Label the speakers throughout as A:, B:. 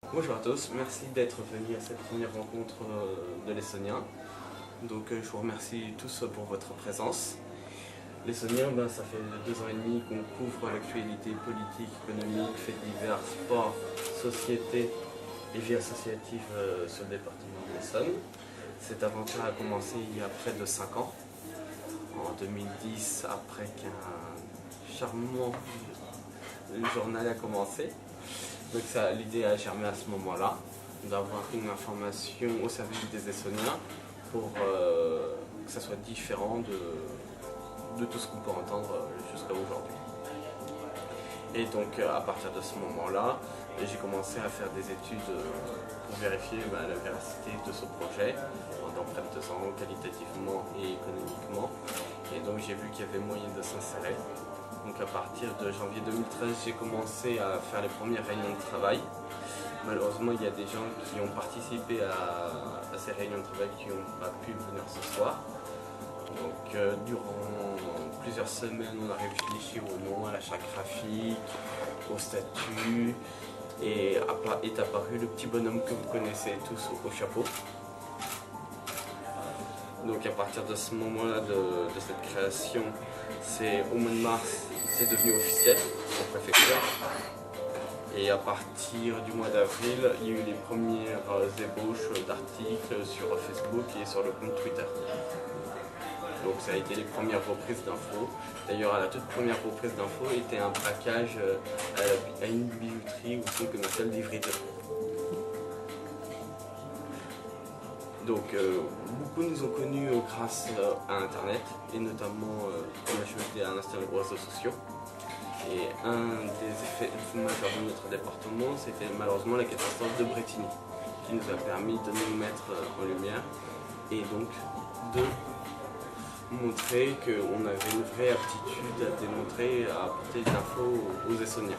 A: Bonjour à tous, merci d'être venus à cette première rencontre de l'Essonien. Donc je vous remercie tous pour votre présence. L'Essonien, ça fait 2 ans et demi qu'on couvre l'actualité politique, économique, faits divers, sport, société et vie associative sur le département de l'Essonne. Cette aventure a commencé il y a près de 5 ans, en 2010, après qu'un charmant journal a commencé. Donc l'idée a germé à ce moment-là, d'avoir une information au service des Essoniens pour que ça soit différent de tout ce qu'on peut entendre jusqu'à aujourd'hui. Et donc à partir de ce moment-là, j'ai commencé à faire des études pour vérifier la véracité de ce projet pendant près de 2 ans, qualitativement et économiquement. Et donc j'ai vu qu'il y avait moyen de s'insérer. Donc à partir de janvier 2013, j'ai commencé à faire les premières réunions de travail. Malheureusement, il y a des gens qui ont participé à ces réunions de travail qui n'ont pas pu venir ce soir. Donc durant plusieurs semaines, on a réfléchi au nom, à la charte graphique, au statut, et est apparu le petit bonhomme que vous connaissez tous au chapeau. Donc à partir de ce moment-là, de cette création, c'est au mois de mars, c'est devenu officiel en préfecture. Et à partir du mois d'avril, il y a eu les premières ébauches d'articles sur Facebook et sur le compte Twitter. Donc ça a été les premières reprises d'infos. D'ailleurs, la toute première reprise d'infos était un braquage à une bijouterie ou centre commercial d'Ivry 2. Donc beaucoup nous ont connus grâce à Internet et notamment on a choisi à installer les réseaux sociaux. Et un des effets majeurs de notre département, c'était malheureusement la catastrophe de Bretigny qui nous a permis de nous mettre en lumière et donc de montrer qu'on avait une vraie aptitude à démontrer, à apporter des infos aux Essoniens.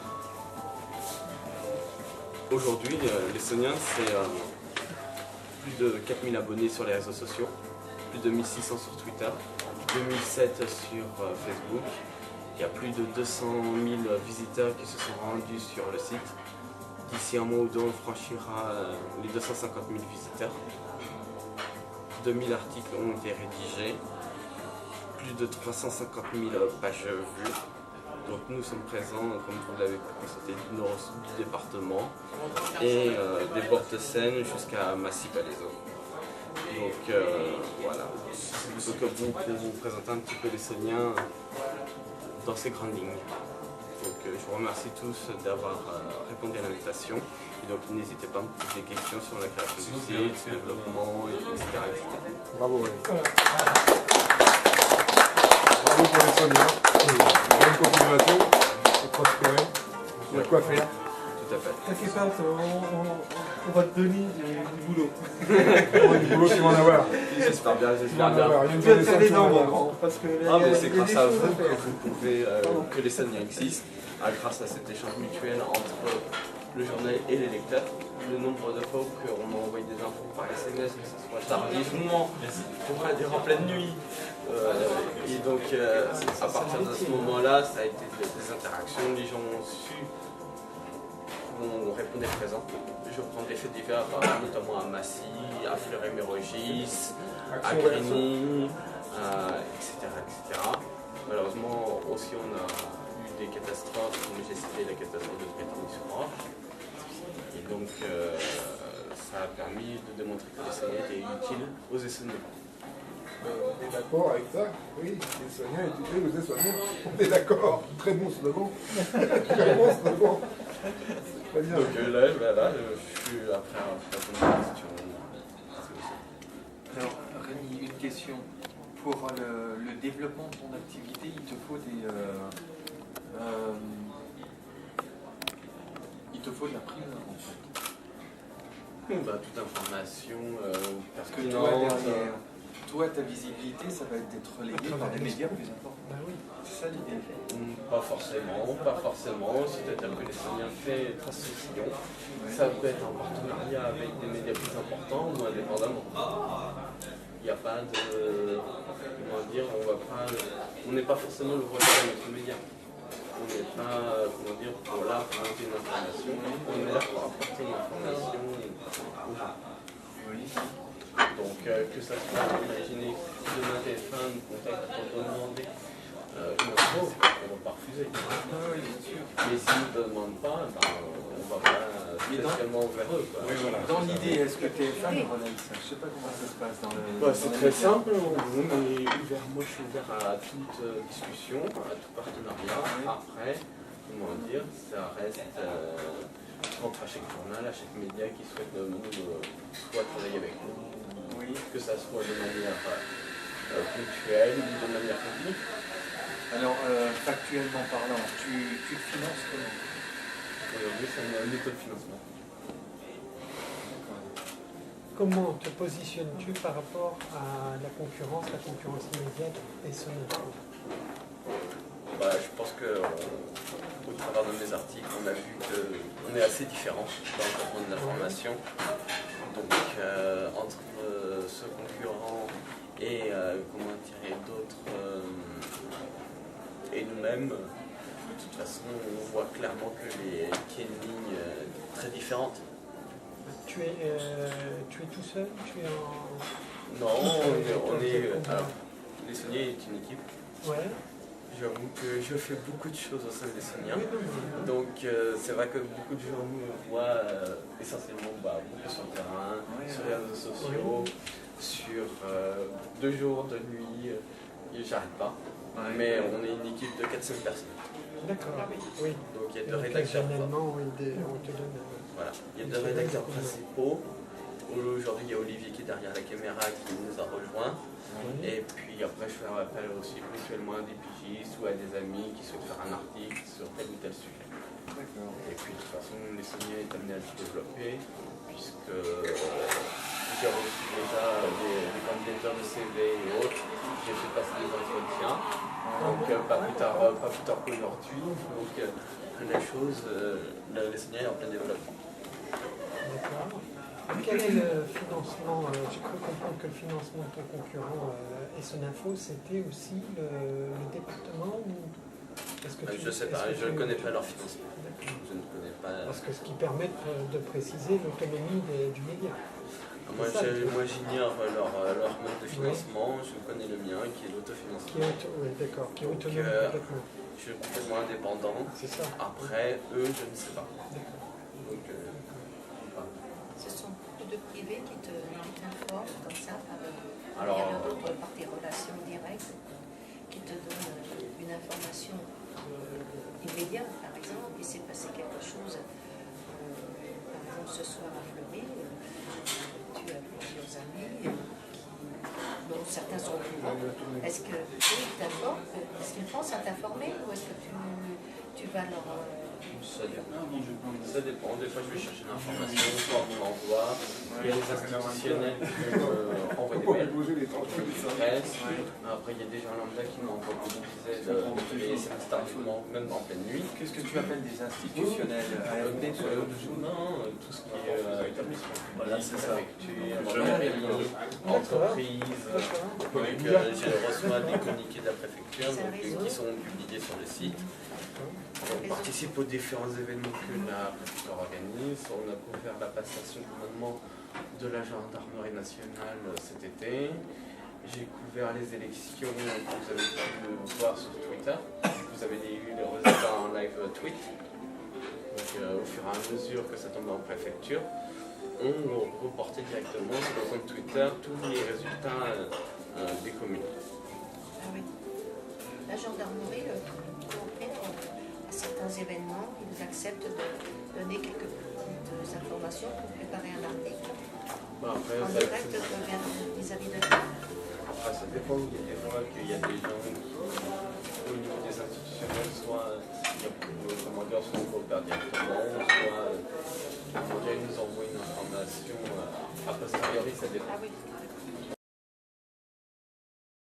A: Aujourd'hui, l'Essonien, c'est plus de 4000 abonnés sur les réseaux sociaux, plus de 1600 sur Twitter, 2007 sur Facebook. Il y a plus de 200 000 visiteurs qui se sont rendus sur le site. D'ici un mois ou deux, on franchira les 250 000 visiteurs. 2000 articles ont été rédigés, plus de 350 000 pages vues. Donc nous sommes présents, comme vous l'avez pu constater, du nord au sud du département et des bords de Seine jusqu'à Massy-Palaiseau. Donc voilà. Donc pour vous présenter un petit peu l'Essonien dans ces grandes lignes. Donc je vous remercie tous d'avoir répondu à l'invitation. Et donc n'hésitez pas à me poser des questions sur la création du site, le développement, etc.
B: Bravo. Bravo pour l'Essonien. Bonne continuation. Et prospérer. Il y a quoi faire.
A: Tout à fait.
C: T'inquiète pas, on va te donner du boulot.
B: Du boulot qui va en avoir.
A: J'espère bien, j'espère
B: Il
A: bien.
B: va y
C: Tu vas te faire des
B: avoir.
C: nombres, parce que
A: Mais c'est grâce à vous
C: choses à
A: que
C: faire.
A: vous pouvez, que l'Essonien existe, grâce à cet échange mutuel entre le journal et les lecteurs. Le nombre de fois qu'on m'a envoyé des infos par SMS, que ce soit tardivement, pour dire en pleine nuit. Et donc à partir de ce moment-là, ça a été des interactions, les gens ont su, on répondait présent. Je prends des faits divers, notamment à Massy, à Fleury-Mérogis, à Grigny, etc. Malheureusement aussi on a eu des catastrophes, comme j'ai cité la catastrophe de Bretigny-sur-Orge. Et donc ça a permis de démontrer que l'Essonien était utile aux Essoniens.
B: On est d'accord avec ça. Oui, l'Essonien est utile aux Essoniens. On est d'accord. Très bon slogan. Très bon slogan. Très bien.
A: Donc là, je suis après à répondre à la question.
D: Alors, Rémi, une question. Pour le développement de ton activité, il te faut de la prime en fait.
A: Toute information
D: Parce que
A: pertinente.
D: toi, ta visibilité, ça va être d'être relayé par des médias plus importants.
C: Bah oui.
D: C'est ça l'idée.
A: Pas forcément. C'est-à-dire que l'Essonien fait trace au sillon. Ça peut être en partenariat avec des médias plus importants ou indépendamment. Il n'y a pas de. Comment dire, on n'est pas forcément le voisin de notre média. On n'est pas, pour monter une information, on est là pour apporter une information aux gens.
D: Oui.
A: Donc que ça soit, imaginez, demain TF1 nous contacte pour demander une info, on ne va pas refuser.
D: Oui, bien sûr.
A: Mais s'ils ne demandent pas, ben, on ne va pas spécialement vers eux. Quoi.
B: Oui, voilà.
D: Dans l'idée, est-ce que TF1 relaye ça? Je ne sais pas comment ça se passe dans le...
A: Bah, c'est très simple, on est ouvert, moi je suis ouvert à toute discussion, à tout partenariat. Après, comment dire, ça reste propre à chaque journal, à chaque média qui souhaite soit travailler avec nous,
D: Oui.
A: que ça soit de manière ponctuelle ou de manière continue.
D: Alors, factuellement parlant, tu te finances comment?
A: Aujourd'hui, c'est une méthode de financement.
C: Comment te positionnes-tu par rapport à la concurrence immédiate et son info?
A: Bah, je pense qu'au travers de mes articles, on a vu qu'on est assez différents dans le traitement de l'information. Donc, entre ce concurrent et comment dire, d'autres et nous-mêmes, de toute façon, on voit clairement qu'il y a une ligne très différente.
C: Tu es tout seul? Tu es en...
A: Non, on est alors, les Sauniers est une équipe.
C: Ouais.
A: J'avoue que je fais beaucoup de choses au sein des Sauniens.
C: Oui, non,
A: Donc c'est vrai que beaucoup de gens me voient essentiellement beaucoup sur le terrain, sur les réseaux sociaux, sur 2 jours, 2 nuits, j'arrête pas. Mais on est une équipe de 4-5 personnes.
C: D'accord, oui.
A: Donc il y a 2 rédacteurs.
C: Oui, on te donne...
A: Voilà. Il y a 2 rédacteurs principaux. Aujourd'hui il y a Olivier qui est derrière la caméra qui nous a rejoints. Et puis après je fais appel aussi ponctuellement à des pigistes ou à des amis qui souhaitent faire un article sur tel ou tel sujet. Et puis de toute façon les Sauniers est amené à se développer puisque j'ai reçu déjà des candidatures de CV et autres. J'ai fait passer des entretiens. Donc pas plus tard qu'aujourd'hui. Donc la chose, les Sauniers est en plein développement.
C: D'accord. Quel est le financement? J'ai cru comprendre que le financement de ton concurrent et son info, c'était aussi le département ou...
A: Je ne sais pas, je ne connais pas leur financement. Je ne connais pas.
C: Parce que ce qui permet de préciser l'autonomie du média.
A: Moi j'ignore leur mode de financement, je connais le mien qui est l'autofinancement.
C: Oui, d'accord, qui est autonome complètement.
A: Je suis complètement indépendant.
C: C'est ça.
A: Après, eux, je ne sais pas. Donc,
E: ce sont beaucoup de privés qui t'informent comme ça
A: alors,
E: par tes relations directes, qui te donnent une information immédiate. Par exemple, il s'est passé quelque chose, par exemple ce soir à Fleury, tu as plusieurs amis dont certains sont au courant. Est-ce qu'ils t'informent? Est-ce qu'ils pensent à t'informer ou est-ce que tu vas leur...
A: Ça dépend. Des fois, je vais chercher une information, soit on m'envoie. Il y a des institutionnels qui envoient des mails. Après, il y a des gens lambda qui m'envoient, comme on disait, des SMS tardivement, même en pleine nuit.
D: Qu'est-ce que tu appelles des institutionnels?
A: Non, tout ce qui est établissement public,
D: c'est ça.
A: Entreprise. Donc, je reçois des communiqués de la préfecture qui sont publiés sur le site. On participe aux différents événements que la préfecture organise. On a couvert la passation de commandement de la gendarmerie nationale cet été. J'ai couvert les élections que vous avez pu voir sur Twitter. Vous avez eu les résultats en live tweet. Donc au fur et à mesure que ça tombait en préfecture, on reportait directement sur le compte Twitter tous les résultats des communes.
E: Ah oui. La gendarmerie coopère à certains événements, ils acceptent de donner quelques petites informations pour préparer un article en direct vis-à-vis de toi.
A: Après, ça dépend. Il y a des fois qu'il y a des gens au niveau des institutionnels, soit on coopère directement, soit ils nous envoient une information a posteriori, ça dépend.
E: Ah oui.